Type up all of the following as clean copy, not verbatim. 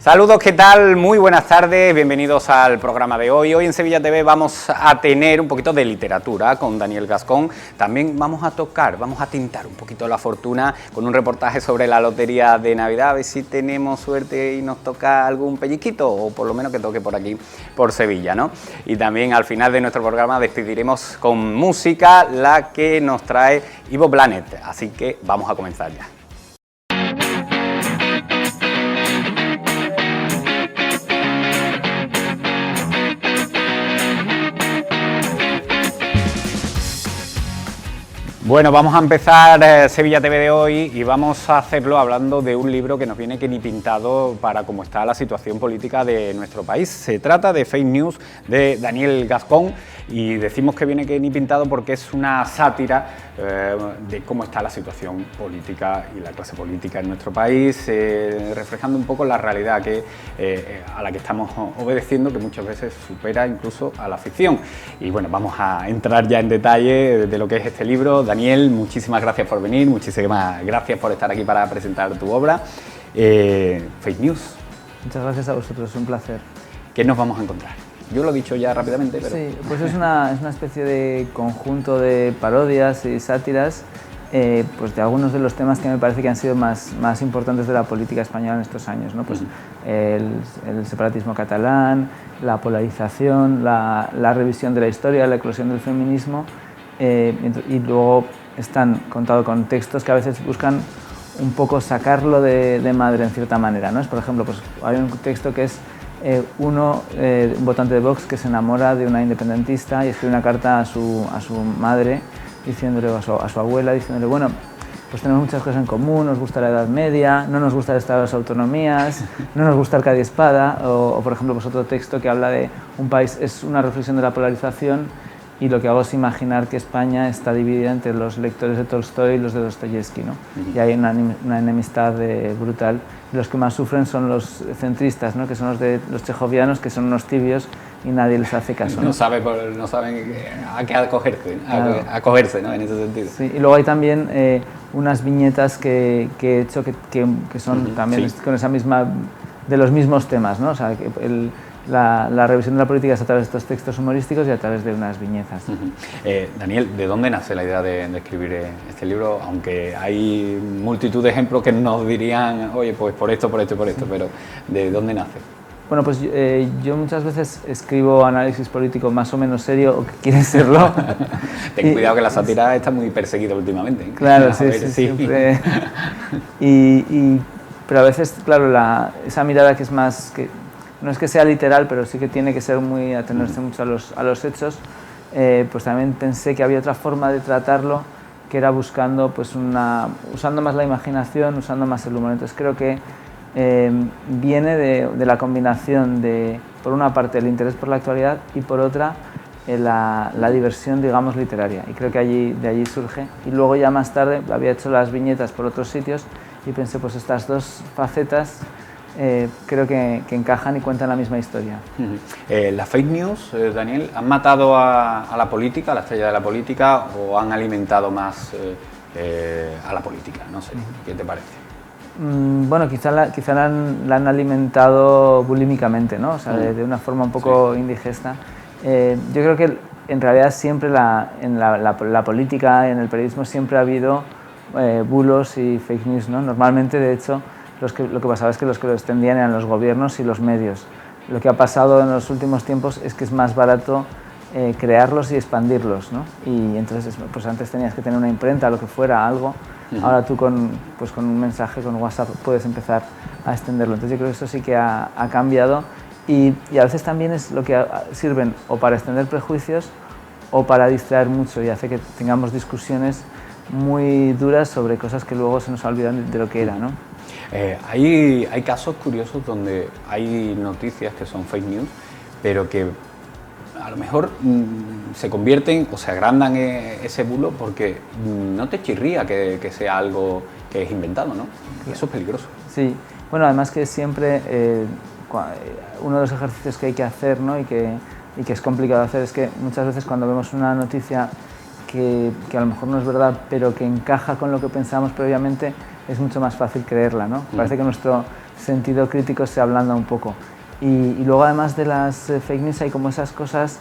Saludos, ¿qué tal? Muy buenas tardes, bienvenidos al programa de hoy. Hoy en Sevilla TV vamos a tener un poquito de literatura con Daniel Gascón. También vamos a tintar un poquito la fortuna con un reportaje sobre la lotería de Navidad, a ver si tenemos suerte y nos toca algún pellizquito, o por lo menos que toque por aquí, por Sevilla, ¿no? Y también al final de nuestro programa despediremos con música, la que nos trae Ivo Planet, así que vamos a comenzar ya. Bueno, vamos a empezar Sevilla TV de hoy y vamos a hacerlo hablando de un libro que nos viene que ni pintado para cómo está la situación política de nuestro país. Se trata de Fake News de Daniel Gascón y decimos que viene que ni pintado porque es una sátira de cómo está la situación política y la clase política en nuestro país, reflejando un poco la realidad a la que estamos obedeciendo, que muchas veces supera incluso a la ficción. Y bueno, vamos a entrar ya en detalle de lo que es este libro. Daniel, muchísimas gracias por venir, muchísimas gracias por estar aquí para presentar tu obra. Fake News. Muchas gracias a vosotros, un placer. ¿Qué nos vamos a encontrar? Yo lo he dicho ya rápidamente, pero... Sí, pues es una especie de conjunto de parodias y sátiras pues de algunos de los temas que me parece que han sido más importantes de la política española en estos años, ¿no? Pues el separatismo catalán, la polarización, la revisión de la historia, la eclosión del feminismo, y luego están contados con textos que a veces buscan un poco sacarlo de madre en cierta manera, ¿no? Por ejemplo, pues hay un texto que es un votante de Vox que se enamora de una independentista y escribe una carta a su madre, diciéndole, a su abuela, diciéndole, bueno, pues tenemos muchas cosas en común, nos gusta la Edad Media, no nos gusta el Estado de las Autonomías, no nos gusta Arcadia Espada, o por ejemplo, pues otro texto que habla de un país, es una reflexión de la polarización, y lo que hago es imaginar que España está dividida entre los lectores de Tolstoy y los de Dostoyevsky, ¿no? Y hay una enemistad brutal. Los que más sufren son los centristas, ¿no? Que son los chejovianos, que son unos tibios y nadie les hace caso, ¿no? No saben a qué acogerse, ¿no? En ese sentido. Sí, y luego hay también unas viñetas que he hecho que son también con esa misma, de los mismos temas, ¿no? O sea, la revisión de la política es a través de estos textos humorísticos y a través de unas viñetas. Daniel, ¿de dónde nace la idea de escribir este libro? Aunque hay multitud de ejemplos que nos dirían, oye, pues por esto, pero ¿de dónde nace? Bueno, pues yo muchas veces escribo análisis político más o menos serio, o que quiere serlo. Ten cuidado que la sátira está muy perseguida últimamente, ¿eh? Claro, sí, siempre. Pero a veces, claro, esa mirada que es más... no es que sea literal, pero sí que tiene que ser muy atenerse mucho a los hechos, pues también pensé que había otra forma de tratarlo, que era buscando, pues usando más la imaginación, usando más el humor. Entonces creo que viene de la combinación de, por una parte, el interés por la actualidad y por otra, la diversión, digamos, literaria. Y creo que de allí surge. Y luego ya más tarde había hecho las viñetas por otros sitios y pensé, pues estas dos facetas creo que encajan y cuentan la misma historia. ¿Las fake news, Daniel, han matado a la política, a la estrella de la política, o han alimentado más a la política? No sé, ¿qué te parece? Bueno, quizá la han alimentado bulímicamente, ¿no? O sea, de una forma un poco indigesta. Yo creo que en realidad siempre en la política, en el periodismo, siempre ha habido bulos y fake news, ¿no? Normalmente, de hecho, lo que pasaba es que los que lo extendían eran los gobiernos y los medios. Lo que ha pasado en los últimos tiempos es que es más barato crearlos y expandirlos, ¿no? Y entonces, pues antes tenías que tener una imprenta, lo que fuera, algo. Ahora tú con un mensaje, con WhatsApp, puedes empezar a extenderlo. Entonces yo creo que eso sí que ha cambiado y a veces también es lo que sirven o para extender prejuicios o para distraer mucho y hace que tengamos discusiones muy duras sobre cosas que luego se nos olvidan de lo que era, ¿no? Hay casos curiosos donde hay noticias que son fake news, pero que a lo mejor se convierten o se agrandan ese bulo porque no te chirría que sea algo que es inventado, ¿no? Claro. Eso es peligroso. Sí, bueno, además que siempre uno de los ejercicios que hay que hacer, ¿no? y que es complicado hacer es que muchas veces cuando vemos una noticia que a lo mejor no es verdad, pero que encaja con lo que pensamos previamente, es mucho más fácil creerla, ¿no? Parece que nuestro sentido crítico se ablanda un poco. Y luego además de las fake news hay como esas cosas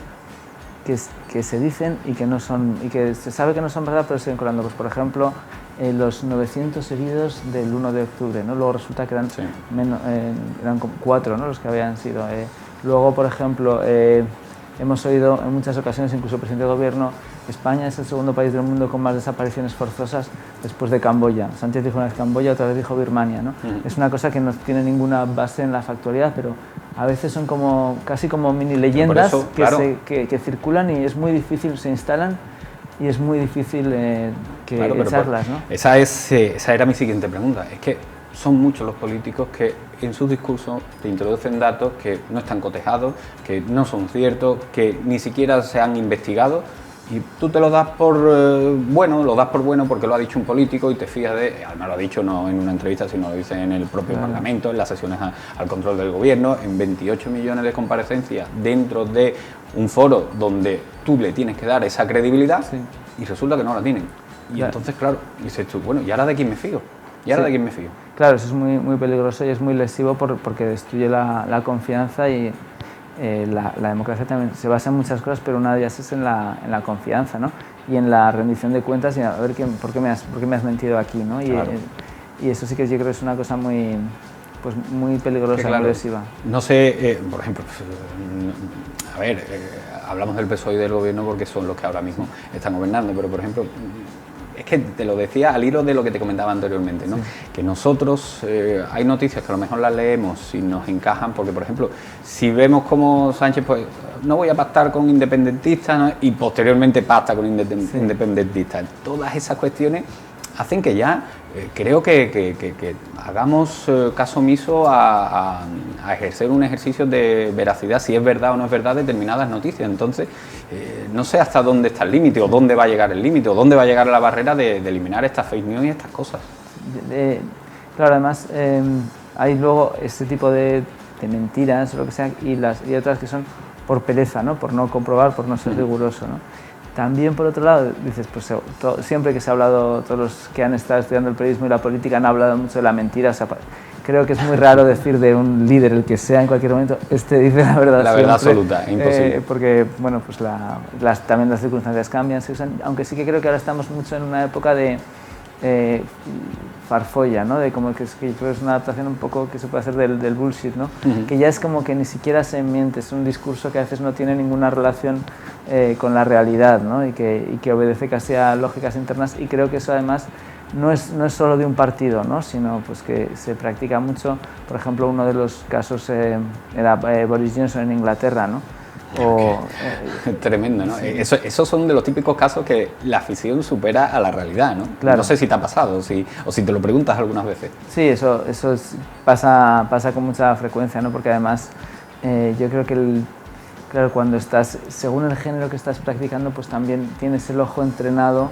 que se dicen y que no son, y que se sabe que no son verdad, pero siguen colando. Pues por ejemplo, los 900 heridos del 1 de octubre, ¿no? Luego resulta que eran, eran como 4, ¿no? Los que habían sido. Luego, por ejemplo, hemos oído en muchas ocasiones, incluso el presidente del gobierno, España es el segundo país del mundo con más desapariciones forzosas después de Camboya. Sánchez dijo una vez Camboya, otra vez dijo Birmania, ¿no? Es una cosa que no tiene ninguna base en la factualidad, pero a veces son como, casi como mini leyendas eso, que circulan y es muy difícil, se instalan y es muy difícil echarlas, ¿no? Esa era mi siguiente pregunta. Es que son muchos los políticos que en sus discursos te introducen datos que no están cotejados, que no son ciertos, que ni siquiera se han investigado y tú te lo das por bueno porque lo ha dicho un político y te fías además lo ha dicho no en una entrevista, sino lo dice en el propio Parlamento, en las sesiones al control del gobierno, en 28 millones de comparecencias dentro de un foro donde tú le tienes que dar esa credibilidad y resulta que no la tienen. Y entonces, claro, dices tú, bueno, ¿y ahora de quién me fío? ¿Y ahora de quién me fío? Claro, eso es muy, muy peligroso y es muy lesivo porque destruye la confianza y la democracia también se basa en muchas cosas, pero una de ellas es en la confianza, ¿no? Y en la rendición de cuentas y a ver por qué me has mentido aquí, ¿no? Y eso sí que yo creo que es una cosa muy, pues, muy peligrosa, muy lesiva. No sé, por ejemplo, a ver, hablamos del PSOE y del gobierno porque son los que ahora mismo están gobernando, pero por ejemplo, es que te lo decía al hilo de lo que te comentaba anteriormente, ¿no? Que nosotros, hay noticias que a lo mejor las leemos y nos encajan, porque por ejemplo, si vemos como Sánchez, pues no voy a pactar con independentistas, ¿no? Y posteriormente pacta con independentistas, todas esas cuestiones hacen que ya creo que hagamos caso omiso a ejercer un ejercicio de veracidad, si es verdad o no es verdad determinadas noticias. Entonces, no sé hasta dónde está el límite, o dónde va a llegar el límite, o dónde va a llegar la barrera de eliminar estas fake news y estas cosas. Claro, además, hay luego este tipo de mentiras o lo que sea, y otras que son por pereza, ¿no? Por no comprobar, por no ser riguroso, ¿no? También, por otro lado, dices, pues siempre que se ha hablado, todos los que han estado estudiando el periodismo y la política han hablado mucho de la mentira. O sea, creo que es muy raro decir de un líder, el que sea en cualquier momento, dice la verdad. La verdad absoluta, imposible. Porque, bueno, pues también las circunstancias cambian, se usan, aunque sí que creo que ahora estamos mucho en una época de farfolla, ¿no? De como que creo que es una adaptación un poco que se puede hacer del bullshit, ¿no? Que ya es como que ni siquiera se miente, es un discurso que a veces no tiene ninguna relación con la realidad, ¿no? Y que obedece casi a lógicas internas, y creo que eso además no es solo de un partido, ¿no? Sino pues que se practica mucho. Por ejemplo, uno de los casos era Boris Johnson en Inglaterra, ¿no? Tremendo, ¿no? Sí. Esos son de los típicos casos que la ficción supera a la realidad, ¿no? Claro. No sé si te ha pasado o si te lo preguntas algunas veces. Sí, eso pasa con mucha frecuencia, ¿no? Porque además yo creo que claro, cuando estás, según el género que estás practicando, pues también tienes el ojo entrenado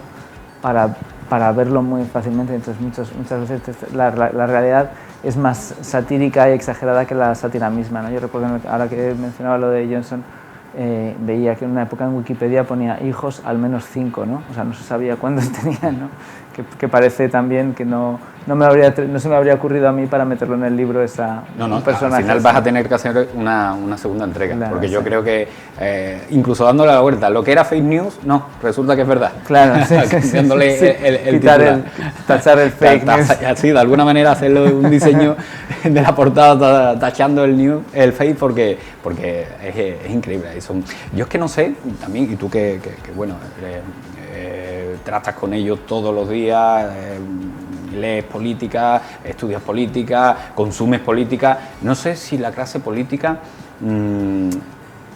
para verlo muy fácilmente. Entonces muchas veces la realidad es más satírica y exagerada que la sátira misma, ¿no? Yo recuerdo, ahora que mencionaba lo de Johnson, veía que en una época en Wikipedia ponía hijos al menos 5, ¿no? O sea, no se sabía cuántos tenían, ¿no? Que parece también que no se me habría ocurrido a mí para meterlo en el libro un personaje. Al final vas a tener que hacer una segunda entrega, claro, porque yo creo que incluso dándole la vuelta, lo que era fake news, no, resulta que es verdad. Claro, tachar el fake news. Sí, de alguna manera hacerlo un diseño de la portada tachando el fake, porque es increíble. Yo es que no sé, también, y tú que bueno, tratas con ellos todos los días, lees política, estudias política, consumes política, no sé si la clase política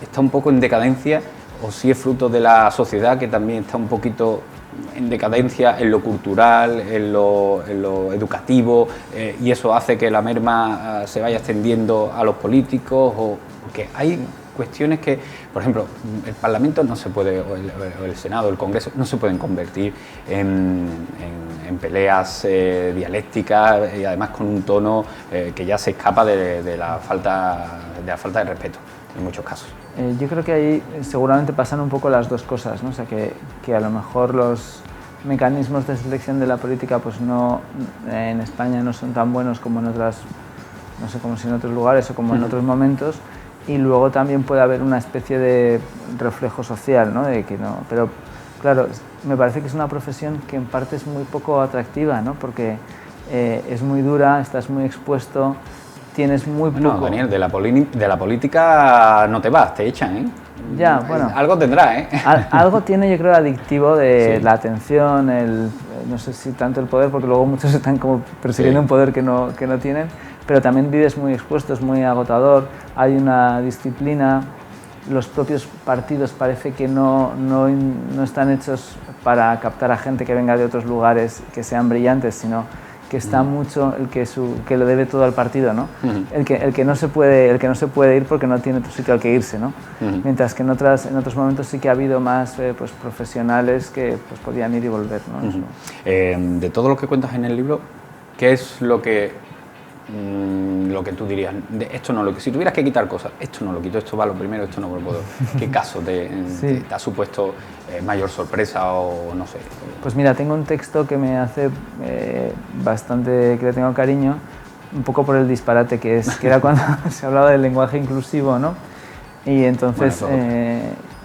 está un poco en decadencia o si es fruto de la sociedad que también está un poquito en decadencia en lo cultural, en lo educativo, y eso hace que la merma se vaya extendiendo a los políticos, o porque hay cuestiones que, por ejemplo, el Parlamento no se puede, o el Senado, el Congreso, no se pueden convertir en peleas dialécticas, y además con un tono que ya se escapa de la falta de respeto en muchos casos. Yo creo que ahí seguramente pasan un poco las dos cosas, ¿no? O sea, que a lo mejor los mecanismos de selección de la política pues en España no son tan buenos como en otras no sé, como si en otros lugares o como en otros momentos, y luego también puede haber una especie de reflejo social, ¿no? De que no, pero claro, me parece que es una profesión que en parte es muy poco atractiva, ¿no? Porque es muy dura, estás muy expuesto, tienes muy poco... Bueno, Daniel, de la política no te vas, te echan, ¿eh? Ya, bueno. Algo tendrá, ¿eh? Algo tiene, yo creo, adictivo de la atención, no sé si tanto el poder, porque luego muchos están como persiguiendo un poder que no tienen, pero también vives muy expuesto, es muy agotador, hay una disciplina, los propios partidos parece que no están hechos para captar a gente que venga de otros lugares que sean brillantes, sino que está mucho el que lo debe todo al partido, ¿no? El que no se puede ir porque no tiene otro sitio al que irse, ¿no? Mientras que en otros momentos sí que ha habido más pues, profesionales que pues, podían ir y volver, ¿no? De todo lo que cuentas en el libro, ¿qué es lo que tú dirías? Esto no, si tuvieras que quitar cosas, esto no lo quito, esto va lo primero, esto no lo puedo. ¿Qué caso te ha supuesto mayor sorpresa o no sé? Pues mira, tengo un texto que me hace bastante, que le tengo cariño, un poco por el disparate que era cuando se hablaba del lenguaje inclusivo, ¿no? Y entonces...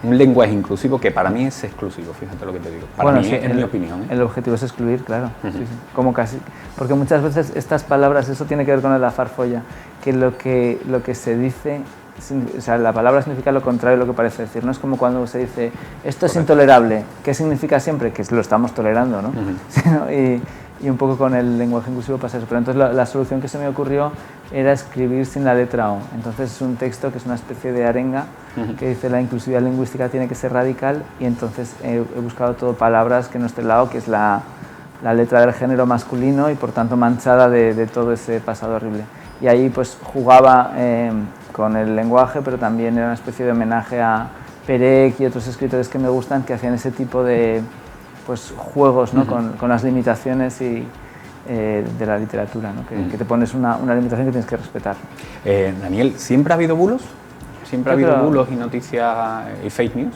un lenguaje inclusivo que para mí es exclusivo, fíjate lo que te digo. Para mí, en mi opinión. El objetivo es excluir, claro. Sí, como casi. Porque muchas veces estas palabras, eso tiene que ver con la farfolla, que lo que se dice, o sea, la palabra significa lo contrario de lo que parece decir. No es como cuando se dice, esto es intolerable. ¿Qué significa siempre? Que lo estamos tolerando, ¿no? Y un poco con el lenguaje inclusivo pasa eso. Pero entonces la solución que se me ocurrió era escribir sin la letra O. Entonces es un texto que es una especie de arenga que dice la inclusividad lingüística tiene que ser radical, y entonces he buscado todo palabras que no esté la O, que es la letra del género masculino y por tanto manchada de todo ese pasado horrible. Y ahí pues jugaba con el lenguaje, pero también era una especie de homenaje a Perec y otros escritores que me gustan, que hacían ese tipo de pues, juegos, ¿no? con las limitaciones de la literatura, ¿no? Que te pones una limitación que tienes que respetar. Daniel, ¿siempre ha habido bulos? ¿Siempre ha habido bulos y noticias y fake news?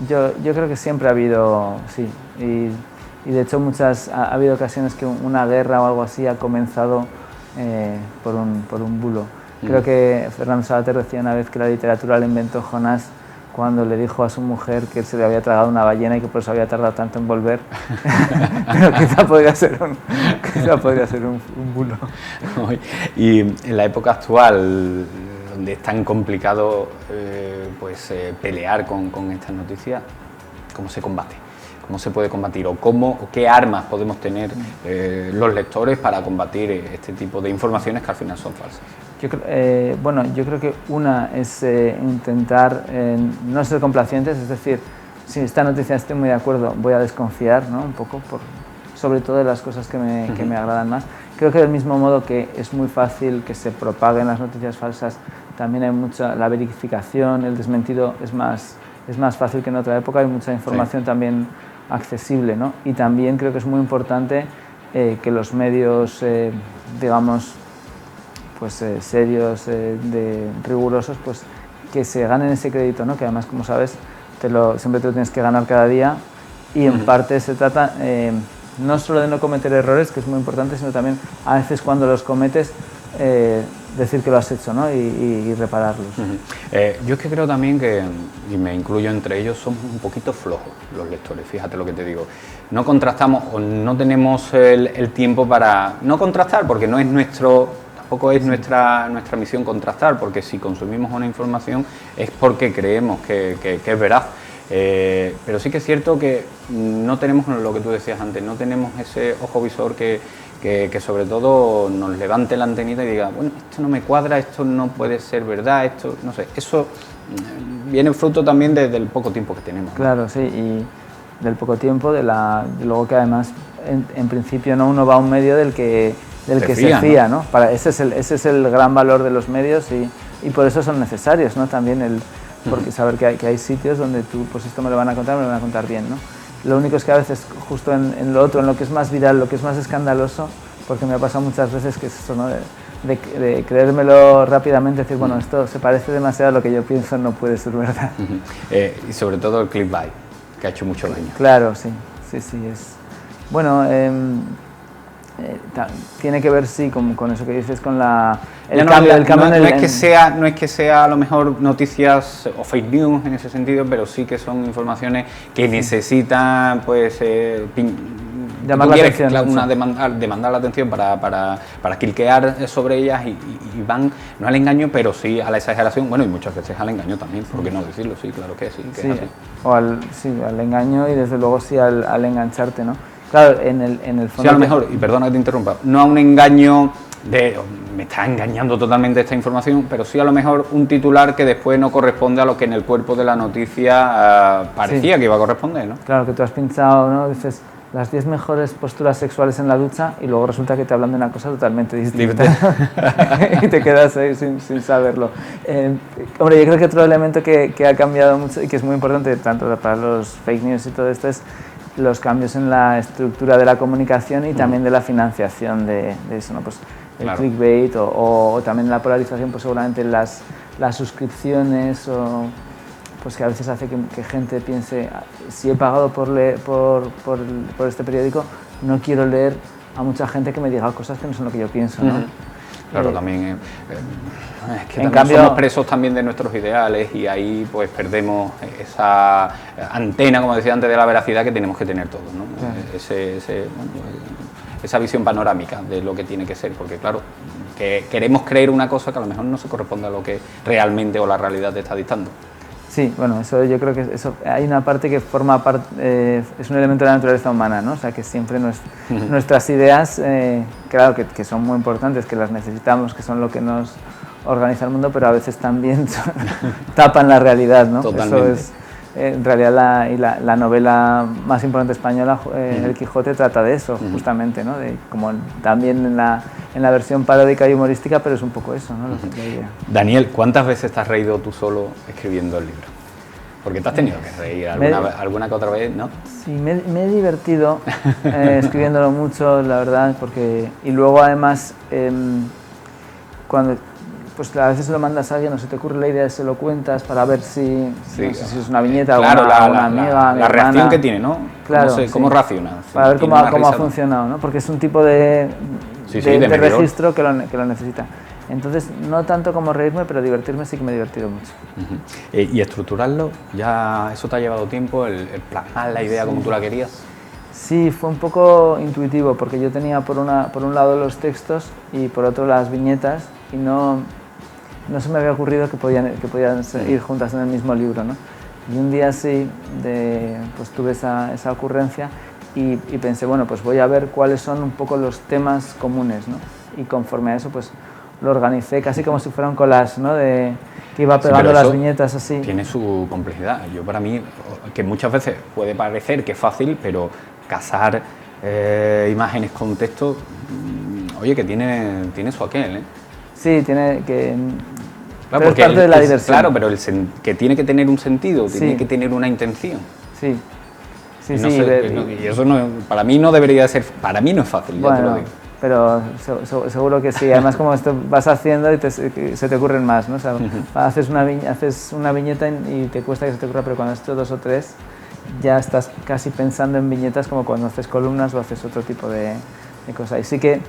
Yo creo que siempre ha habido, sí. Y de hecho ha habido ocasiones que una guerra o algo así ha comenzado por un bulo. Creo que Fernando Savater decía una vez que la literatura la inventó Jonás cuando le dijo a su mujer que se le había tragado una ballena y que por eso había tardado tanto en volver. Pero quizá podría ser un bulo. Y en la época actual, donde es tan complicado pelear con estas noticias, ¿cómo se combate? ¿Cómo se puede combatir? ¿O qué armas podemos tener los lectores para combatir este tipo de informaciones que al final son falsas? Yo creo que una es intentar no ser complacientes, es decir, si esta noticia estoy muy de acuerdo, voy a desconfiar, ¿no? Un poco, sobre todo de las cosas que me agradan más. Creo que del mismo modo que es muy fácil que se propaguen las noticias falsas, también hay la verificación, el desmentido es más fácil que en otra época, hay mucha información también accesible, ¿no? Y también creo que es muy importante que los medios, digamos, pues serios, rigurosos, pues que se ganen ese crédito, ¿no? Que además, como sabes, siempre te lo tienes que ganar cada día, y en parte se trata no solo de no cometer errores, que es muy importante, sino también a veces cuando los cometes decir que lo has hecho, ¿no? y repararlos. Yo es que creo también que, y me incluyo entre ellos, somos un poquito flojos los lectores, fíjate lo que te digo. No contrastamos o no tenemos el tiempo para no contrastar, porque no es tampoco es nuestra misión contrastar, porque si consumimos una información es porque creemos que es veraz. Pero sí que es cierto que no tenemos lo que tú decías antes, no tenemos ese ojo visor que sobre todo nos levante la antenita y diga, bueno, esto no me cuadra, esto no puede ser verdad, esto, no sé, eso viene fruto también del poco tiempo que tenemos, ¿no? Claro, sí, y del poco tiempo, luego que además, en principio, no uno va a un medio del que se fía, ¿no? Ese es el gran valor de los medios, y por eso son necesarios, ¿no? También porque saber que hay sitios donde tú, pues esto me lo van a contar bien, ¿no? Lo único es que a veces justo en lo otro, en lo que es más viral, lo que es más escandaloso, porque me ha pasado muchas veces que es eso, ¿no? de creérmelo rápidamente, decir, bueno, esto se parece demasiado a lo que yo pienso, no puede ser verdad. Y sobre todo el clickbait, que ha hecho mucho daño. Claro, sí, es... Bueno, tiene que ver, sí, con eso que dices, con el no, cambio, no es que sea a lo mejor noticias o fake news en ese sentido, pero sí que son informaciones que necesitan, pues, llamar la atención, demandar la atención para cliquear sobre ellas y van, no al engaño, pero sí a la exageración, bueno, y muchas veces al engaño también, ¿por qué no decirlo? Sí, claro que sí, que sí, es así. O al engaño y desde luego sí al engancharte, ¿no? Claro, en el fondo... Sí, a lo mejor, y perdona que te interrumpa, no a un engaño de me está engañando totalmente esta información, pero sí a lo mejor un titular que después no corresponde a lo que en el cuerpo de la noticia parecía que iba a corresponder, ¿no? Claro, que tú has pinchado, ¿no? Dices, las 10 mejores posturas sexuales en la ducha y luego resulta que te hablan de una cosa totalmente distinta. Y te quedas ahí sin saberlo. Hombre, yo creo que otro elemento que ha cambiado mucho y que es muy importante tanto para los fake news y todo esto es los cambios en la estructura de la comunicación y también de la financiación de eso, ¿no? Pues el clickbait o también la polarización, pues seguramente las suscripciones o pues que a veces hace que gente piense, si he pagado por este periódico, no quiero leer a mucha gente que me diga cosas que no son lo que yo pienso, ¿no? Claro, también es que también somos presos también de nuestros ideales y ahí pues perdemos esa antena, como decía antes, de la veracidad que tenemos que tener todos, ¿no? Esa visión panorámica de lo que tiene que ser, porque claro, que queremos creer una cosa que a lo mejor no se corresponde a lo que realmente o la realidad te está dictando. Sí, bueno, eso yo creo que eso, hay una parte que forma parte, es un elemento de la naturaleza humana, ¿no? O sea, que siempre nuestras ideas, claro que son muy importantes, que las necesitamos, que son lo que nos organiza el mundo, pero a veces también tapan la realidad, ¿no? Totalmente. Eso es, en realidad la novela más importante española, El Quijote, trata de eso, justamente, ¿no? De, como también en la versión paródica y humorística, pero es un poco eso, ¿no? Daniel, ¿cuántas veces te has reído tú solo escribiendo el libro? Porque te has tenido que reír alguna que otra vez, ¿no? Sí, me he divertido escribiéndolo mucho, la verdad, y luego además, cuando pues a veces se lo mandas a alguien, no se te ocurre la idea, se lo cuentas para ver si, no sé si es una viñeta, claro, alguna amiga, la reacción que tiene, ¿no? Claro, no sé, ¿cómo reacciona? Para ver cómo ha funcionado, ¿no? Porque es un tipo de registro que lo necesita. Entonces, no tanto como reírme, pero divertirme sí que me he divertido mucho. ¿Y estructurarlo? ¿Ya eso te ha llevado tiempo, el plasmar la idea como tú la querías? Sí, fue un poco intuitivo, porque yo tenía por un lado los textos y por otro las viñetas, y no se me había ocurrido que podían ir juntas en el mismo libro, ¿no? Y un día sí, pues tuve esa ocurrencia y pensé, bueno, pues voy a ver cuáles son un poco los temas comunes, ¿no? Y conforme a eso, pues lo organicé casi como si fuera un collage, ¿no? Que iba pegando las viñetas así. Tiene su complejidad. Yo, para mí, que muchas veces puede parecer que es fácil, pero casar imágenes con texto, oye, que tiene su aquel, ¿eh? Sí, tiene que... Claro, pero es parte de la diversión. Claro, pero que tiene que tener un sentido, tiene que tener una intención. Sí. Sí, y eso no, para mí no debería ser, para mí no es fácil, bueno, ya te lo digo. Pero seguro que sí, además como esto vas haciendo y se te ocurren más, ¿no? O sea, haces una viñeta y te cuesta que se te ocurra, pero cuando has hecho 2 o 3 ya estás casi pensando en viñetas como cuando haces columnas o haces otro tipo de cosas. Y sí que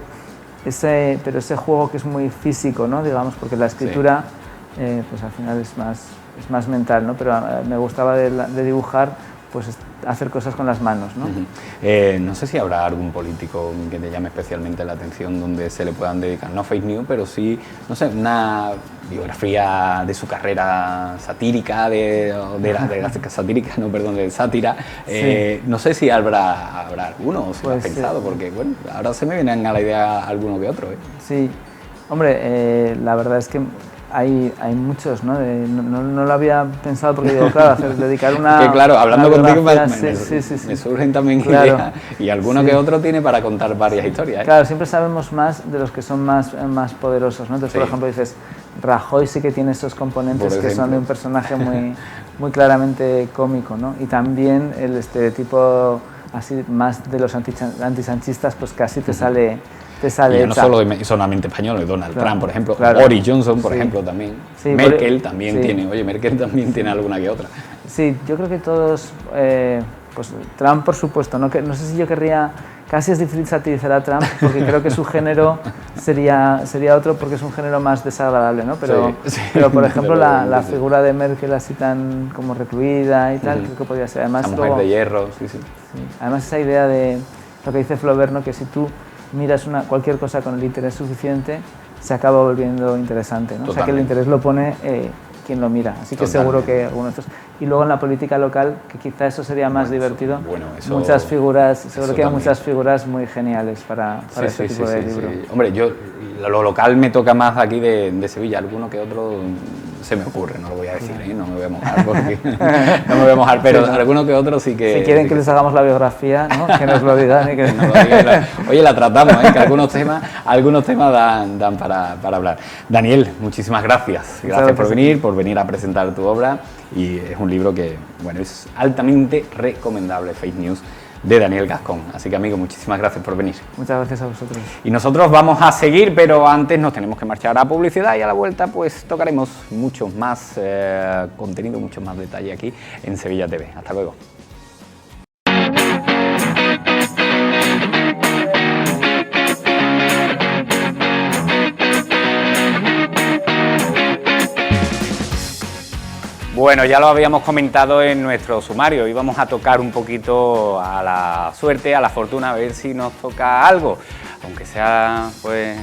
pero ese juego que es muy físico, ¿no? Digamos, porque la escritura pues al final es más mental, ¿no? Pero me gustaba de dibujar, pues hacer cosas con las manos, ¿no? No sé si habrá algún político que te llame especialmente la atención donde se le puedan dedicar, no fake news, pero sí, no sé, una biografía de su carrera satírica, de sátira. No sé si habrá alguno, o si lo has pensado, porque bueno, ahora se me vienen a la idea alguno que otro. Sí, hombre, la verdad es que hay muchos, ¿no? No lo había pensado porque digo, claro, dedicar una... Que claro, hablando contigo sí. me surgen también ideas y alguno que otro tiene para contar varias historias. Claro, siempre sabemos más de los que son más poderosos, ¿no? Entonces, por ejemplo, dices, Rajoy sí que tiene esos componentes que son de un personaje muy claramente cómico, ¿no? Y también el estereotipo así más de los antisanchistas, pues casi te sale... Y no solo solamente españoles, Donald Trump, por ejemplo, Boris Johnson, por ejemplo, también. Merkel también tiene, Merkel también tiene alguna que otra. Sí, yo creo que todos pues Trump, por supuesto, no sé si yo querría, casi es difícil satirizar a Trump, porque creo que su género sería otro, porque es un género más desagradable, ¿no? Pero por ejemplo, la figura de Merkel así tan como recluida y tal, creo que podría ser. Además, la mujer de hierro, sí. Además, esa idea de lo que dice Flaubert, ¿no? Que si tú miras cualquier cosa con el interés suficiente, se acaba volviendo interesante, ¿no? O sea, que el interés lo pone quien lo mira, así que seguro que algunos de estos. Y luego en la política local, que quizá eso sería más divertido, muchas figuras, seguro que hay muchas figuras muy geniales para este tipo de libro. Hombre, yo lo local me toca más aquí de Sevilla, alguno que otro se me ocurre, no lo voy a decir, no me voy a mojar, porque no me voy a mojar, pero alguno que otro sí que... Si quieren que les hagamos la biografía, ¿no? Que nos lo digan. Y que... nos lo digan. Oye, la tratamos, que algunos temas dan para hablar. Daniel, muchísimas gracias. Gracias por venir a presentar tu obra, y es un libro que, bueno, es altamente recomendable, Fake News, de Daniel Gascón. Así que, amigo, muchísimas gracias por venir. Muchas gracias a vosotros. Y nosotros vamos a seguir, pero antes nos tenemos que marchar a publicidad, y a la vuelta pues tocaremos mucho más contenido, mucho más detalle aquí en Sevilla TV. Hasta luego. Bueno, ya lo habíamos comentado en nuestro sumario, íbamos a tocar un poquito a la suerte, a la fortuna, a ver si nos toca algo, aunque sea pues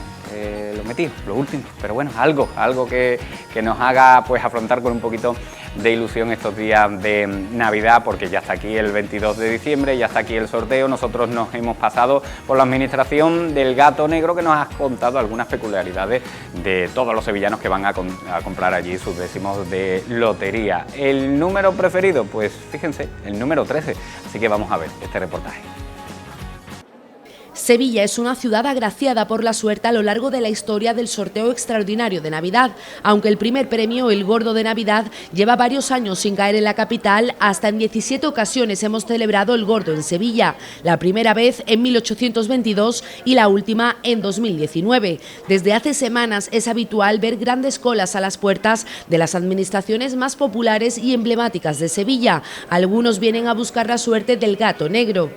lo último, pero bueno, algo que nos haga pues afrontar con un poquito de ilusión estos días de Navidad, porque ya está aquí el 22 de diciembre, ya está aquí el sorteo. Nosotros nos hemos pasado por la administración del Gato Negro, que nos ha contado algunas peculiaridades de todos los sevillanos que van a comprar allí sus décimos de lotería. El número preferido, pues fíjense, el número 13, así que vamos a ver este reportaje. Sevilla es una ciudad agraciada por la suerte a lo largo de la historia del sorteo extraordinario de Navidad. Aunque el primer premio, el Gordo de Navidad, lleva varios años sin caer en la capital, hasta en 17 ocasiones hemos celebrado el Gordo en Sevilla. La primera vez en 1822 y la última en 2019. Desde hace semanas es habitual ver grandes colas a las puertas de las administraciones más populares y emblemáticas de Sevilla. Algunos vienen a buscar la suerte del Gato Negro.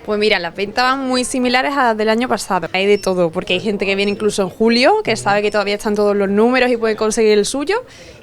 Pues mira, las ventas van muy similares a las del año pasado. Hay de todo, porque hay gente que viene incluso en julio, que sabe que todavía están todos los números y puede conseguir el suyo.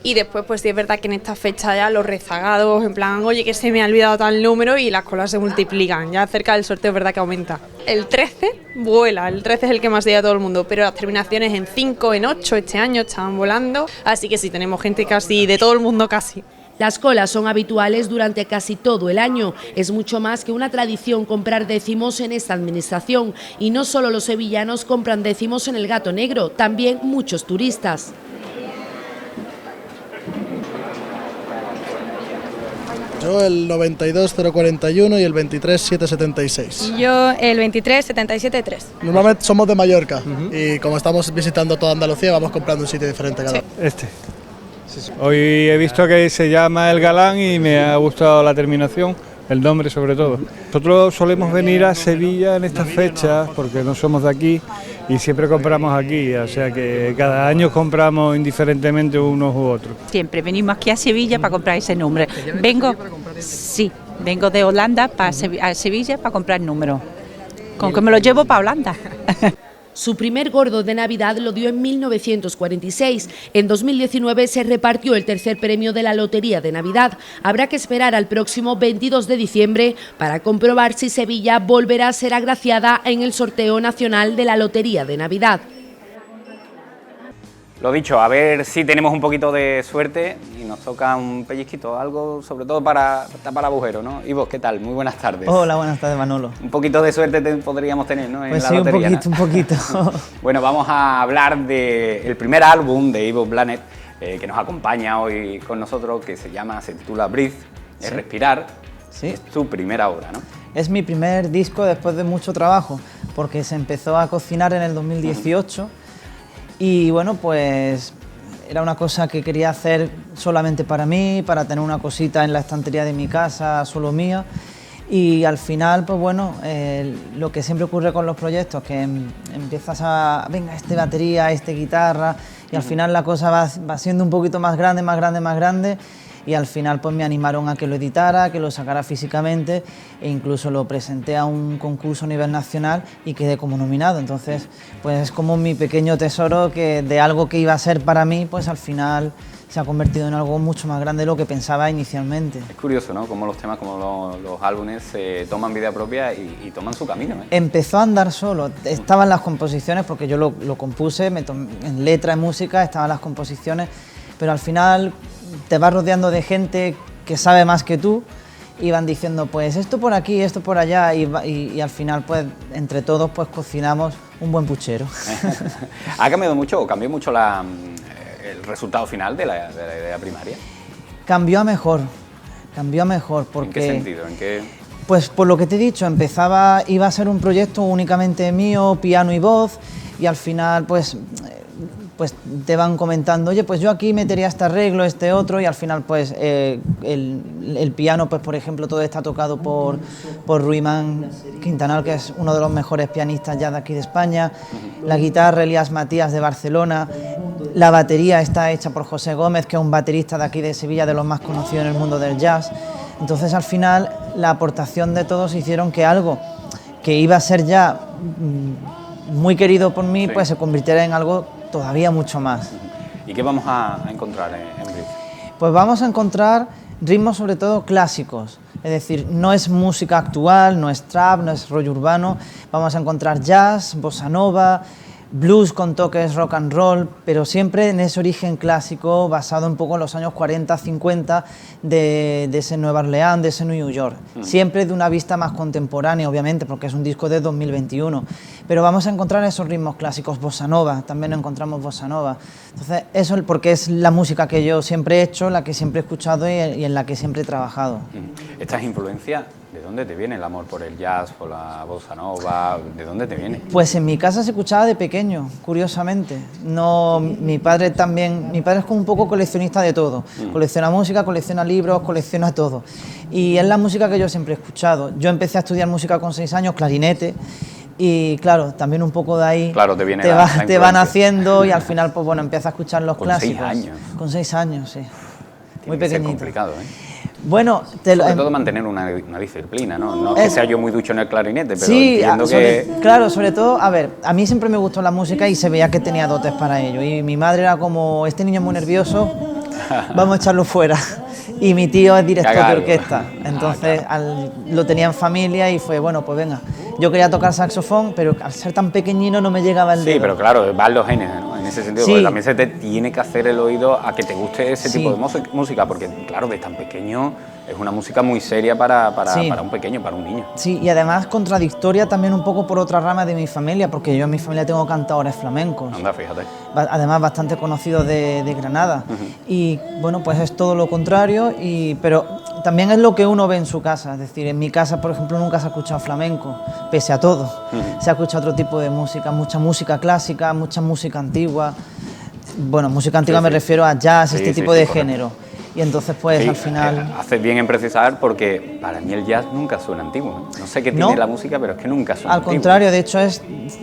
Y después, pues sí es verdad que en esta fecha ya los rezagados, en plan, oye, que se me ha olvidado tal número, y las colas se multiplican. Ya cerca del sorteo es verdad que aumenta. El 13 vuela, el 13 es el que más llega a todo el mundo, pero las terminaciones en 5, en 8 este año estaban volando. Así que sí, tenemos gente casi de todo el mundo casi. Las colas son habituales durante casi todo el año. Es mucho más que una tradición comprar décimos en esta administración. Y no solo los sevillanos compran décimos en el Gato Negro, también muchos turistas. Yo el 92041 y el 23776. Yo el 23773. Normalmente somos de Mallorca y como estamos visitando toda Andalucía vamos comprando un sitio diferente cada uno. Hoy he visto que se llama El Galán y me ha gustado la terminación, el nombre sobre todo. Nosotros solemos venir a Sevilla en estas fechas porque no somos de aquí y siempre compramos aquí, o sea que cada año compramos indiferentemente unos u otros. Siempre venimos aquí a Sevilla para comprar ese número. Vengo de Holanda a Sevilla para comprar números. Con que me lo llevo para Holanda. Su primer Gordo de Navidad lo dio en 1946. En 2019 se repartió el tercer premio de la Lotería de Navidad. Habrá que esperar al próximo 22 de diciembre para comprobar si Sevilla volverá a ser agraciada en el sorteo nacional de la Lotería de Navidad. Lo dicho, a ver si tenemos un poquito de suerte y nos toca un pellizquito, algo sobre todo para tapar agujero, ¿no? Y vos, ¿qué tal? Muy buenas tardes. Hola, buenas tardes, Manolo. Un poquito de suerte podríamos tener, ¿no? En pues la sí, lotería, un poquito. Bueno, vamos a hablar del primer álbum de Ivo Blanet, que nos acompaña hoy con nosotros, que se titula Breathe, es Respirar. Sí. Es tu primera obra, ¿no? Es mi primer disco después de mucho trabajo, porque se empezó a cocinar en el 2018. Y bueno, pues era una cosa que quería hacer solamente para mí, para tener una cosita en la estantería de mi casa, solo mía. Y al final, pues bueno, lo que siempre ocurre con los proyectos, que empiezas venga, batería, guitarra, y al final la cosa va siendo un poquito más grande, y al final pues me animaron a que lo editara, que lo sacara físicamente e incluso lo presenté a un concurso a nivel nacional y quedé como nominado. Entonces pues es como mi pequeño tesoro que de algo que iba a ser para mí, pues al final se ha convertido en algo mucho más grande de lo que pensaba inicialmente. Es curioso, ¿no? Cómo los temas, como los álbumes toman vida propia y toman su camino, ¿eh? Empezó a andar solo, estaban las composiciones, porque yo lo compuse, en letra, en música, estaban las composiciones, pero al final te vas rodeando de gente que sabe más que tú, y van diciendo, pues esto por aquí, esto por allá, y al final, pues entre todos, pues cocinamos un buen puchero. ¿Ha cambiado mucho o cambió mucho el resultado final de la idea primaria? Cambió a mejor porque... ¿En qué sentido? ¿En qué...? Pues por lo que te he dicho, iba a ser un proyecto únicamente mío, piano y voz, y al final pues te van comentando, oye, pues yo aquí metería este arreglo, este otro, y al final pues el piano, pues por ejemplo, todo está tocado por Ruimán Quintanal, que es uno de los mejores pianistas ya de aquí de España, la guitarra Elías Matías de Barcelona, la batería está hecha por José Gómez, que es un baterista de aquí de Sevilla, de los más conocidos en el mundo del jazz. Entonces al final la aportación de todos hicieron que algo que iba a ser ya muy querido por mí, pues se convirtiera en algo todavía mucho más. ¿Y qué vamos a encontrar en Brief? Pues vamos a encontrar ritmos sobre todo clásicos, es decir, no es música actual, no es trap, no es rollo urbano, vamos a encontrar jazz, bossa nova, blues con toques rock and roll, pero siempre en ese origen clásico basado un poco en los años 40, 50 de ese Nueva Orleans, de ese New York. Siempre de una vista más contemporánea, obviamente, porque es un disco de 2021. Pero vamos a encontrar esos ritmos clásicos, bossa nova, también encontramos bossa nova. Entonces, eso porque es la música que yo siempre he hecho, la que siempre he escuchado y en la que siempre he trabajado. ¿Estas influencias, de dónde te viene el amor por el jazz, por la bossa nova? ¿De dónde te viene? Pues en mi casa se escuchaba de pequeño, curiosamente. No, mi padre es como un poco coleccionista de todo. Colecciona música, colecciona libros, colecciona todo. Y es la música que yo siempre he escuchado. Yo empecé a estudiar música con 6 años, clarinete, y claro, también un poco de ahí claro, te van haciendo y al final pues bueno, empiezas a escuchar los clásicos. ¿Con 6 años? Con 6 años, sí. Muy pequeñito. Es complicado, ¿eh? Bueno, sobre todo mantener una disciplina, ¿no? No es que sea yo muy ducho en el clarinete, pero sí, entiendo que... Claro, sobre todo, a ver, a mí siempre me gustó la música y se veía que tenía dotes para ello. Y mi madre era como, este niño es muy nervioso, vamos a echarlo fuera. Y mi tío es director de orquesta, entonces lo tenía en familia y fue, bueno, pues venga. Yo quería tocar saxofón, pero al ser tan pequeñino no me llegaba el dedo. Sí, pero claro, van los genes, ¿no? En ese sentido, porque también se te tiene que hacer el oído a que te guste ese tipo de música, porque claro, de tan pequeño es una música muy seria para un pequeño, para un niño. Sí, y además contradictoria también un poco por otra rama de mi familia, porque yo en mi familia tengo cantadores flamencos. Anda, fíjate. Además bastante conocidos de Granada. Y bueno, pues es todo lo contrario, pero también es lo que uno ve en su casa. Es decir, en mi casa, por ejemplo, nunca se ha escuchado flamenco, pese a todo. Se ha escuchado otro tipo de música, mucha música clásica, mucha música antigua. Bueno, música antigua me refiero a jazz, este tipo de género. Y entonces pues al final... Haces bien en precisar porque para mí el jazz nunca suena antiguo. No sé qué tiene la música, pero es que nunca suena antiguo. Al contrario, de hecho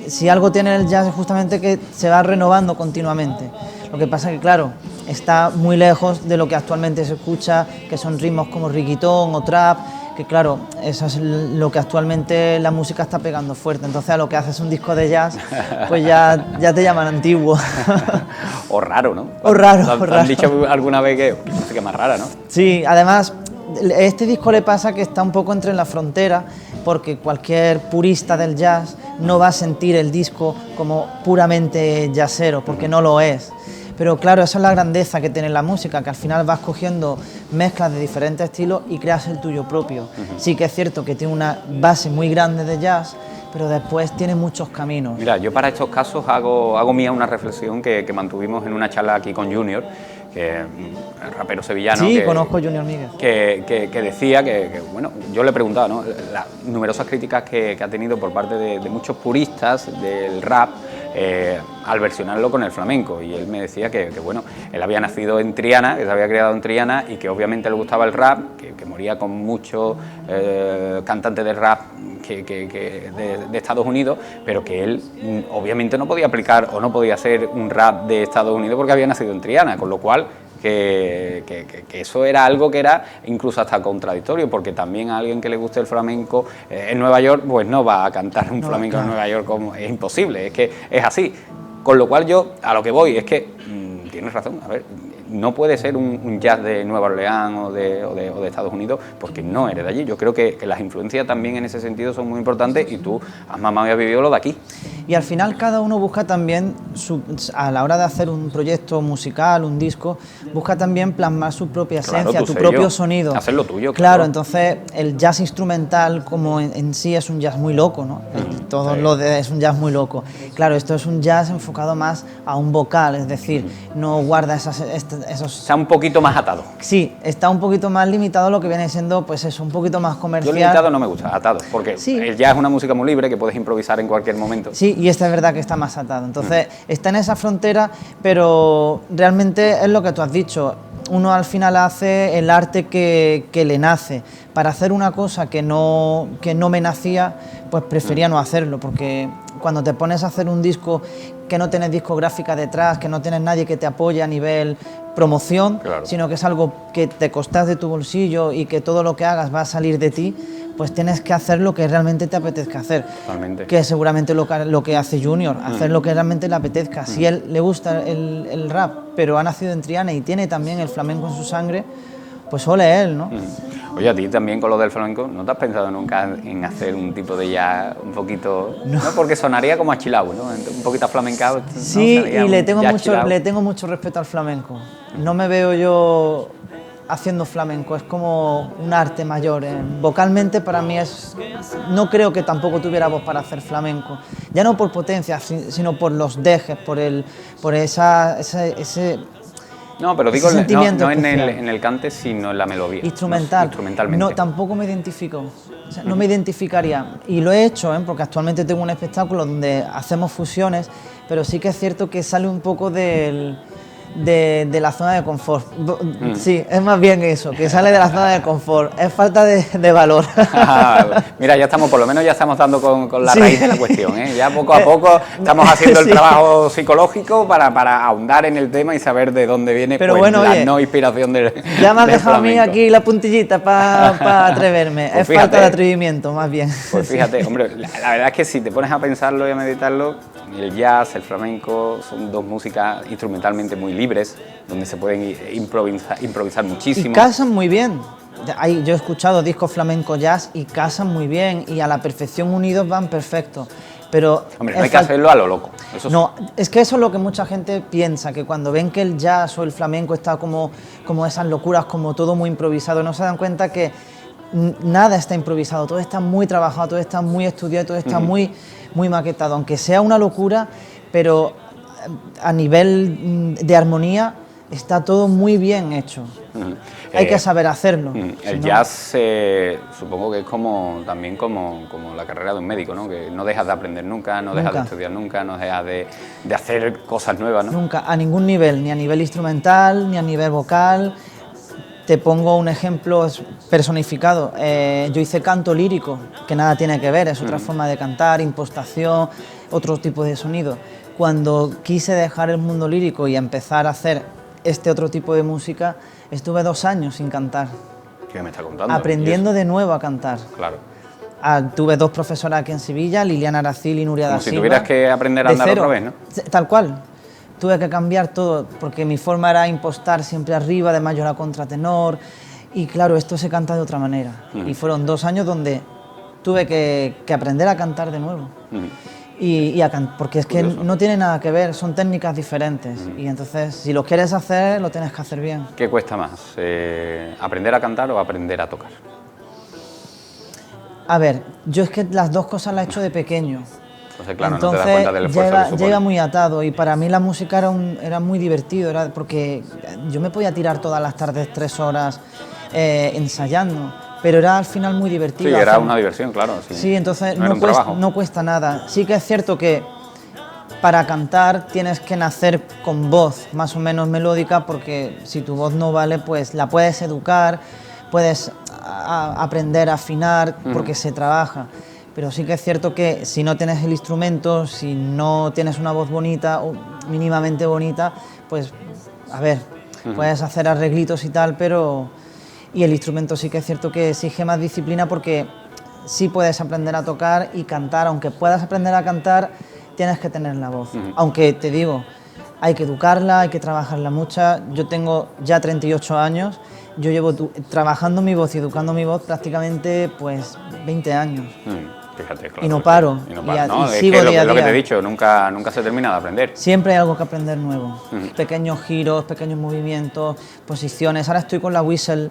si algo tiene el jazz es justamente que se va renovando continuamente. Lo que pasa es que claro, está muy lejos de lo que actualmente se escucha, que son ritmos como reggaetón o trap, que claro, eso es lo que actualmente la música está pegando fuerte. Entonces a lo que haces un disco de jazz, pues ya te llaman antiguo. O raro, ¿no? O raro. ¿Te han dicho alguna vez que música más rara, no? Sí, además, este disco le pasa que está un poco entre la frontera, porque cualquier purista del jazz no va a sentir el disco como puramente jazzero, porque no lo es. Pero claro, esa es la grandeza que tiene la música, que al final vas cogiendo mezclas de diferentes estilos y creas el tuyo propio. Sí que es cierto que tiene una base muy grande de jazz, pero después tiene muchos caminos. Mira, yo para estos casos hago mía una reflexión que mantuvimos en una charla aquí con Junior, que el rapero sevillano. Sí, conozco a Junior Míguez. Que decía que, bueno, yo le preguntaba, ¿no?, las numerosas críticas que ha tenido por parte de muchos puristas del rap, al versionarlo con el flamenco, y él me decía que bueno, él había nacido en Triana, que se había criado en Triana y que obviamente le gustaba el rap, que moría con muchos cantantes de rap de Estados Unidos, pero que él obviamente no podía aplicar o no podía hacer un rap de Estados Unidos porque había nacido en Triana, con lo cual que eso era algo que era incluso hasta contradictorio, porque también a alguien que le guste el flamenco en Nueva York, pues no va a cantar un flamenco en Nueva York, como es imposible, es que es así. Con lo cual yo a lo que voy es que tienes razón, a ver, no puede ser un jazz de Nueva Orleans o de Estados Unidos porque no eres de allí. Yo creo que las influencias también en ese sentido son muy importantes y tú has mamado y has vivido lo de aquí. Y al final cada uno busca también, a la hora de hacer un proyecto musical, un disco, busca también plasmar su propia esencia, claro, tu propio sonido. Hacer lo tuyo. Claro, entonces el jazz instrumental como en sí es un jazz muy loco, ¿no? Todo lo de es un jazz muy loco. Claro, esto es un jazz enfocado más a un vocal, es decir, no guarda esos... Está un poquito más atado. Sí, está un poquito más limitado a lo que viene siendo, pues eso, un poquito más comercial. Yo limitado no me gusta, atado, porque el jazz es una música muy libre que puedes improvisar en cualquier momento. Sí, y esta es verdad que está más atado. Entonces, está en esa frontera, pero realmente es lo que tú has dicho. Uno al final hace el arte que le nace. Para hacer una cosa que no me nacía, pues prefería no hacerlo, porque cuando te pones a hacer un disco que no tienes discográfica detrás, que no tienes nadie que te apoye a nivel promoción, sino que es algo que te costas de tu bolsillo y que todo lo que hagas va a salir de ti, pues tienes que hacer lo que realmente te apetezca hacer. Totalmente. Que es seguramente lo que hace Junior, hacer lo que realmente le apetezca. Si él le gusta el rap, pero ha nacido en Triana y tiene también el flamenco en su sangre, pues ole él, ¿no? Oye, a ti también con lo del flamenco, ¿no te has pensado nunca en hacer un tipo de jazz un poquito...? No, porque sonaría como a chilao, ¿no? Un poquito flamencado. Sí, ¿no? y le tengo mucho respeto al flamenco. No me veo yo haciendo flamenco, es como un arte mayor. Vocalmente para mí no creo que tampoco tuviera voz para hacer flamenco. Ya no por potencia, sino por los dejes, por ese no, pero digo, no en el cante, sino en la melodía. Instrumentalmente. No, tampoco me identifico, o sea, no me identificaría. Y lo he hecho, porque actualmente tengo un espectáculo donde hacemos fusiones, pero sí que es cierto que sale un poco de la zona de confort. Sí, es más bien eso, que sale de la zona de confort. Es falta de valor. Mira, ya estamos, por lo menos ya estamos dando con la raíz de la cuestión, ¿eh? Ya poco a poco estamos haciendo el trabajo psicológico para ahondar en el tema y saber de dónde viene la no inspiración del ya me has dejado a mí aquí la puntillita para atreverme. Pues es falta de atrevimiento, más bien. Pues fíjate, hombre, la verdad es que si te pones a pensarlo y a meditarlo, el jazz, el flamenco son dos músicas instrumentalmente muy libres, donde se pueden improvisar muchísimo. Y casan muy bien. Yo he escuchado discos flamenco jazz y casan muy bien y a la perfección unidos van perfectos. Pero hombre, no hay que hacerlo a lo loco. Eso no, es que eso es lo que mucha gente piensa, que cuando ven que el jazz o el flamenco está como esas locuras, como todo muy improvisado, no se dan cuenta que nada está improvisado, todo está muy trabajado, todo está muy estudiado, todo está muy maquetado, aunque sea una locura, pero a nivel de armonía está todo muy bien hecho. Hay que saber hacerlo. El jazz supongo que es también como la carrera de un médico, ¿no? Que no dejas de aprender nunca, no dejas de estudiar nunca, no dejas de hacer cosas nuevas, ¿no? Nunca, a ningún nivel, ni a nivel instrumental, ni a nivel vocal. Te pongo un ejemplo personificado. Yo hice canto lírico, que nada tiene que ver, es otra forma de cantar, impostación, otro tipo de sonido. Cuando quise dejar el mundo lírico y empezar a hacer este otro tipo de música, estuve 2 años sin cantar. ¿Qué me está contando? Aprendiendo de nuevo a cantar. Claro. Tuve 2 profesoras aquí en Sevilla, Liliana Aracil y Nuria da Silva. Como si tuvieras que aprender a andar otra vez, ¿no? Tal cual. Tuve que cambiar todo, porque mi forma era impostar siempre arriba, además yo era contratenor, y claro, esto se canta de otra manera. Y fueron 2 años donde tuve que aprender a cantar de nuevo. Porque es que no tiene nada que ver, son técnicas diferentes. Y entonces, si lo quieres hacer, lo tienes que hacer bien. ¿Qué cuesta más? ¿Aprender a cantar o aprender a tocar? A ver, yo es que las 2 cosas las he hecho de pequeño. Entonces, claro, no te das cuenta del esfuerzo que supone. Llega muy atado y para mí la música era muy divertido, porque yo me podía tirar todas las tardes 3 horas ensayando, pero era al final muy divertido. Sí, era una diversión, claro. Sí, entonces no cuesta nada. Sí que es cierto que para cantar tienes que nacer con voz más o menos melódica, porque si tu voz no vale, pues la puedes educar, puedes aprender a afinar, porque se trabaja. Pero sí que es cierto que si no tienes el instrumento, si no tienes una voz bonita o mínimamente bonita, pues, a ver, puedes hacer arreglitos y tal, pero... Y el instrumento sí que es cierto que exige más disciplina porque sí puedes aprender a tocar y cantar, aunque puedas aprender a cantar, tienes que tener la voz. Aunque te digo, hay que educarla, hay que trabajarla mucho. Yo tengo ya 38 años, yo llevo trabajando mi voz y educando mi voz prácticamente pues 20 años. Fíjate, claro, y no paro, ¿no? y sigo día a día. Lo que te he dicho, nunca se termina de aprender. Siempre hay algo que aprender nuevo, pequeños giros, pequeños movimientos, posiciones. Ahora estoy con la whistle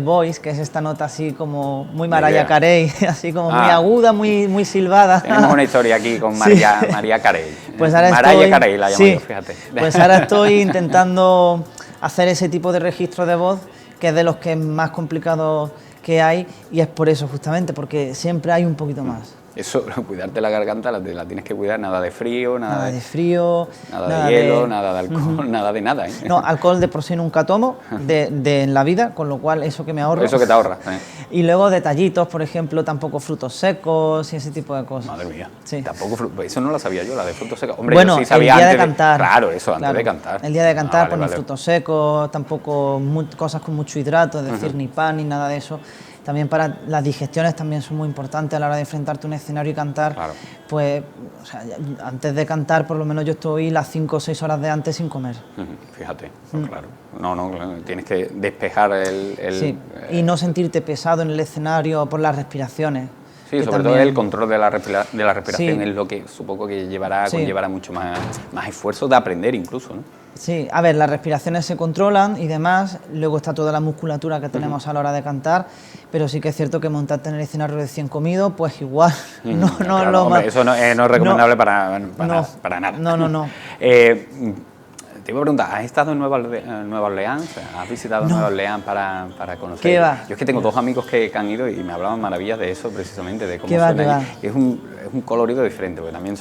voice, que es esta nota así como muy Mariah Carey, así como muy aguda, muy silbada. Tenemos una historia aquí con Mariah Carey. Pues ahora Mariah Carey la llamo yo, fíjate. Pues ahora estoy intentando hacer ese tipo de registro de voz, que es de los que es más complicado que hay, y es por eso justamente, porque siempre hay un poquito más. Eso, cuidarte la garganta la tienes que cuidar, nada de frío, nada de frío, nada de hielo, nada de alcohol, nada de nada. No, alcohol de por sí nunca tomo en la vida, con lo cual eso que me ahorro. Eso que te ahorras. Y luego detallitos, por ejemplo, tampoco frutos secos y ese tipo de cosas. Madre mía, sí. Tampoco eso no lo sabía yo, la de frutos secos. Hombre, bueno, yo sí sabía el día antes de cantar. Claro, eso, antes de cantar. El día de cantar, pues no frutos secos, tampoco cosas con mucho hidrato, es decir, ni pan ni nada de eso. También para las digestiones también son muy importantes a la hora de enfrentarte a un escenario y cantar. Claro. Pues, o sea, antes de cantar, por lo menos yo estoy las 5 o 6 horas de antes sin comer. Fíjate, claro. No, tienes que despejar sí, y no sentirte pesado en el escenario por las respiraciones. Sí, sobre todo el control de la respiración es lo que supongo que conllevará mucho más esfuerzo de aprender incluso, ¿no? Sí, a ver, las respiraciones se controlan y demás, luego está toda la musculatura que tenemos a la hora de cantar, pero sí que es cierto que montarte en el escenario recién comido, pues igual claro, hombre, eso no es recomendable para nada. No. Te iba a preguntar, ¿has estado en Nueva Orleans? ¿Has visitado Nueva Orleans para conocer? ¿Qué va? Yo es que tengo dos amigos que han ido y me hablaban maravillas de eso, precisamente, de cómo suena allí. Es un colorido diferente, porque también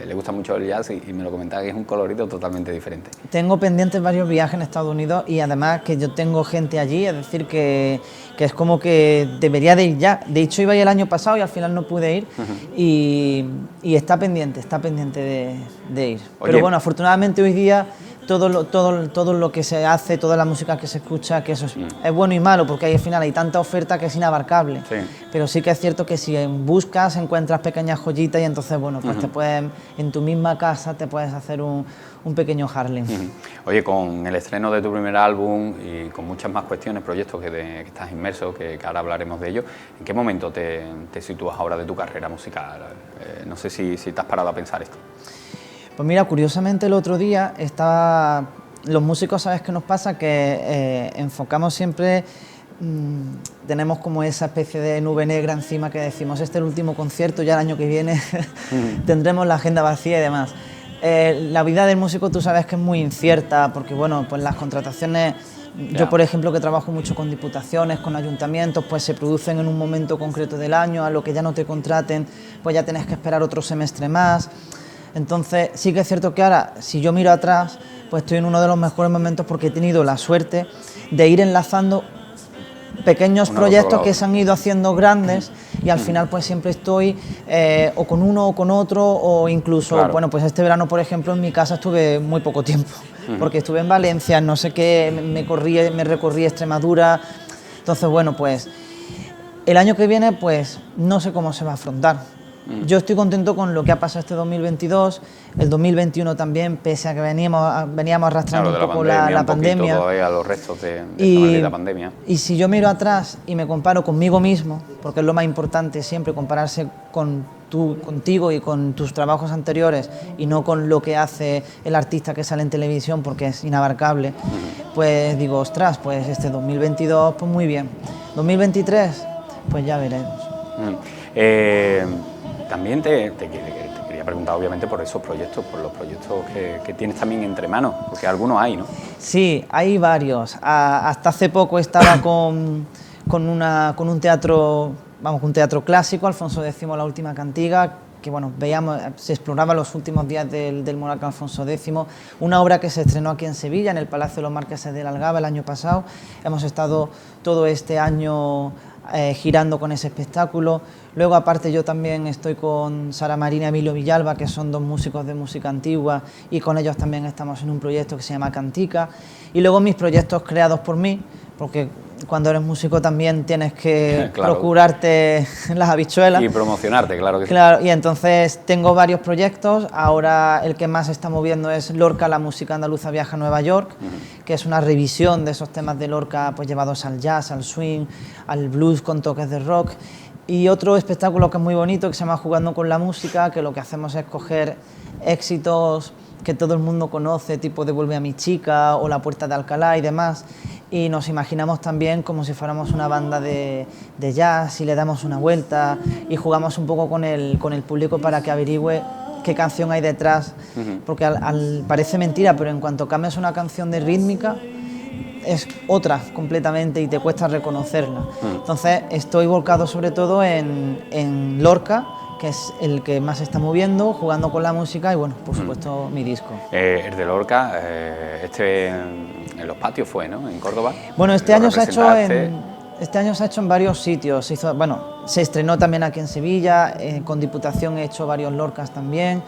les gusta mucho el jazz y me lo comentaba que es un colorido totalmente diferente. Tengo pendientes varios viajes en Estados Unidos y además que yo tengo gente allí, es decir, que es como que debería de ir ya. De hecho, iba a ir el año pasado y al final no pude ir y está pendiente de ir. Oye, pero bueno, afortunadamente hoy día todo lo que se hace, toda la música que se escucha, que eso es bueno y malo, porque al final hay tanta oferta que es inabarcable. Sí. Pero sí que es cierto que si buscas, encuentras pequeñas joyitas y entonces, bueno, pues te puedes, en tu misma casa te puedes hacer un pequeño Harlem. Oye, con el estreno de tu primer álbum y con muchas más cuestiones, proyectos que estás inmerso, que ahora hablaremos de ello, ¿en qué momento te sitúas ahora de tu carrera musical? No sé si te has parado a pensar esto. Pues mira, curiosamente el otro día los músicos, ¿sabes qué nos pasa? Que enfocamos siempre, tenemos como esa especie de nube negra encima que decimos, este es el último concierto, ya el año que viene tendremos la agenda vacía y demás. La vida del músico tú sabes que es muy incierta, porque bueno, pues las contrataciones, yo por ejemplo que trabajo mucho con diputaciones, con ayuntamientos, pues se producen en un momento concreto del año, a lo que ya no te contraten, pues ya tienes que esperar otro semestre más. Entonces sí que es cierto que ahora, si yo miro atrás, pues estoy en uno de los mejores momentos porque he tenido la suerte de ir enlazando pequeños proyectos que se han ido haciendo grandes y al final pues siempre estoy o con uno o con otro o incluso, bueno, pues este verano por ejemplo en mi casa estuve muy poco tiempo porque estuve en Valencia, no sé qué, me recorrí Extremadura, entonces bueno, pues el año que viene pues no sé cómo se va a afrontar. Yo estoy contento con lo que ha pasado este 2022, el 2021 también, pese a que veníamos arrastrando un poco la pandemia. Todavía los restos de esta maldita pandemia. Y si yo miro atrás y me comparo conmigo mismo, porque es lo más importante siempre, compararse contigo y con tus trabajos anteriores y no con lo que hace el artista que sale en televisión porque es inabarcable, pues digo, ostras, pues este 2022, pues muy bien. 2023, pues ya veremos. También te quería preguntar, obviamente, por esos proyectos, por los proyectos que tienes también entre manos, porque algunos hay, ¿no? Sí, hay varios. Hasta hace poco estaba con un teatro, un teatro clásico, Alfonso X, La Última Cantiga, que bueno, se exploraba los últimos días del monarca Alfonso X, una obra que se estrenó aquí en Sevilla, en el Palacio de los Marqueses de la Algaba el año pasado. Hemos estado todo este año girando con ese espectáculo. Luego aparte yo también estoy con Sara Marina y Emilio Villalba, que son dos músicos de música antigua, y con ellos también estamos en un proyecto que se llama Cantica. Y luego mis proyectos creados por mí, porque cuando eres músico también tienes que claro, procurarte las habichuelas. Y promocionarte, claro que claro, sí. Y entonces tengo varios proyectos. Ahora el que más se está moviendo es Lorca, la música andaluza viaja a Nueva York, que es una revisión de esos temas de Lorca pues llevados al jazz, al swing, al blues con toques de rock. Y otro espectáculo que es muy bonito, que se llama Jugando con la música, que lo que hacemos es coger éxitos que todo el mundo conoce, tipo Devuelve a mi chica o La Puerta de Alcalá y demás, y nos imaginamos también como si fuéramos una banda de jazz y le damos una vuelta y jugamos un poco con el público para que averigüe qué canción hay detrás, porque parece mentira, pero en cuanto cambias una canción de rítmica es otra completamente y te cuesta reconocerla. Entonces estoy volcado sobre todo en Lorca, que es el que más se está moviendo, jugando con la música y bueno, por supuesto mi disco. El de Lorca, en los patios fue, ¿no? En Córdoba. Bueno, este año se ha hecho en varios sitios. Se estrenó también aquí en Sevilla, con Diputación he hecho varios Lorcas también.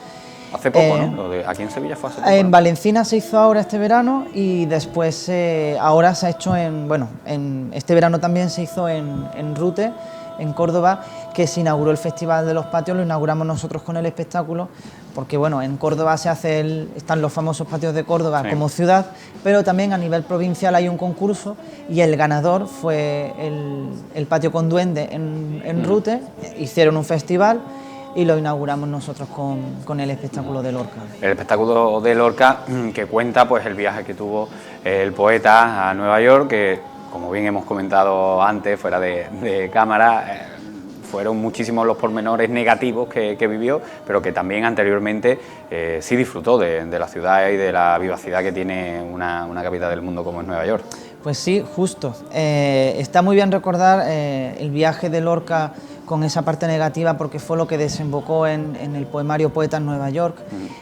Hace poco, ¿no? Aquí en Sevilla fue hace poco. En Valencina se hizo ahora este verano y después ahora se ha hecho en este verano también se hizo en Rute, en Córdoba, que se inauguró el Festival de los Patios, lo inauguramos nosotros con el espectáculo, porque bueno, en Córdoba están los famosos patios de Córdoba como ciudad, pero también a nivel provincial hay un concurso y el ganador fue el Patio con Duende en Rute, hicieron un festival y lo inauguramos nosotros con el espectáculo de Lorca. El espectáculo de Lorca que cuenta pues el viaje que tuvo el poeta a Nueva York, que como bien hemos comentado antes, fuera de cámara, fueron muchísimos los pormenores negativos que vivió, pero que también anteriormente sí disfrutó de la ciudad y de la vivacidad que tiene una capital del mundo como es Nueva York. Pues sí, justo. Está muy bien recordar el viaje de Lorca con esa parte negativa, porque fue lo que desembocó en el poemario Poeta en Nueva York,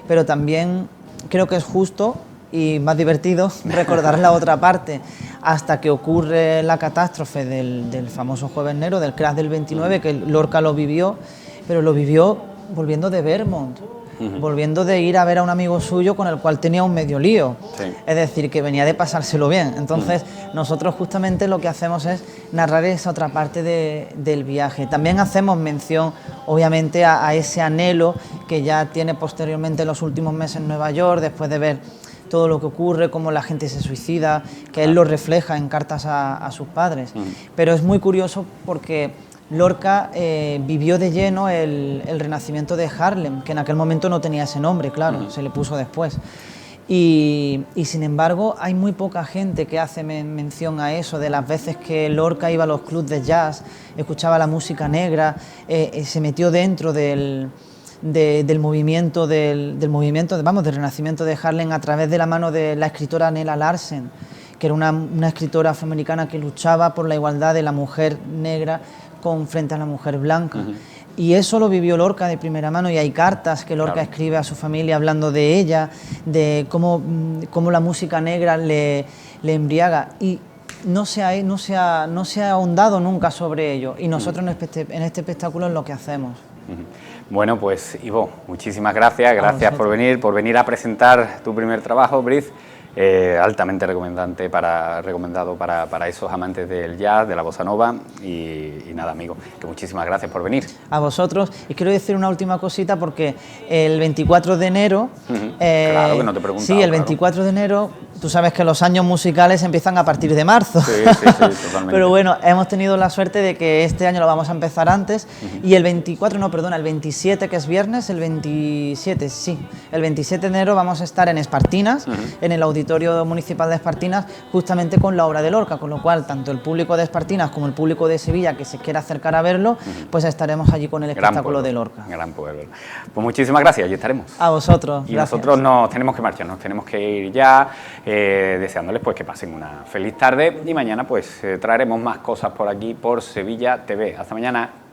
pero también creo que es justo y más divertido recordar la otra parte, hasta que ocurre la catástrofe del famoso Jueves Negro, del crash del 29, que Lorca lo vivió, pero lo vivió volviendo de Vermont, volviendo de ir a ver a un amigo suyo con el cual tenía un medio lío, es decir, que venía de pasárselo bien. Entonces nosotros justamente lo que hacemos es narrar esa otra parte del viaje. También hacemos mención obviamente a ese anhelo que ya tiene posteriormente los últimos meses en Nueva York, después de ver todo lo que ocurre, cómo la gente se suicida, que él lo refleja en cartas a sus padres. Pero es muy curioso porque Lorca vivió de lleno el renacimiento de Harlem, que en aquel momento no tenía ese nombre, claro, se le puso después. Y sin embargo hay muy poca gente que hace mención a eso, de las veces que Lorca iba a los clubs de jazz, escuchaba la música negra, se metió dentro del movimiento del renacimiento de Harlem a través de la mano de la escritora Nella Larsen, que era una escritora afroamericana que luchaba por la igualdad de la mujer negra frente a la mujer blanca. Y eso lo vivió Lorca de primera mano, y hay cartas que Lorca escribe a su familia hablando de ella, de cómo la música negra le embriaga, y no se ha ahondado nunca sobre ello, y nosotros en este espectáculo es lo que hacemos. Bueno, pues Ivo, muchísimas gracias por venir a presentar tu primer trabajo, Breathe, altamente recomendado para esos amantes del jazz, de la bossa nova, y nada, amigo, que muchísimas gracias por venir. A vosotros, y quiero decir una última cosita, porque el 24 de enero... claro, que no te he preguntado. Sí, el 24 de enero, tú sabes que los años musicales empiezan a partir de marzo. Sí, totalmente. Pero bueno, hemos tenido la suerte de que este año lo vamos a empezar antes, y el 27, que es viernes, el 27 de enero vamos a estar en Espartinas, en el Auditorio Municipal de Espartinas, justamente con la obra de Lorca, con lo cual tanto el público de Espartinas como el público de Sevilla que se quiera acercar a verlo, pues estaremos allí con el espectáculo de Lorca. Gran pueblo. Pues muchísimas gracias, allí estaremos. A vosotros. Y gracias. Nosotros nos tenemos que marchar, nos tenemos que ir ya, deseándoles pues que pasen una feliz tarde, y mañana pues traeremos más cosas por aquí, por Sevilla TV. Hasta mañana.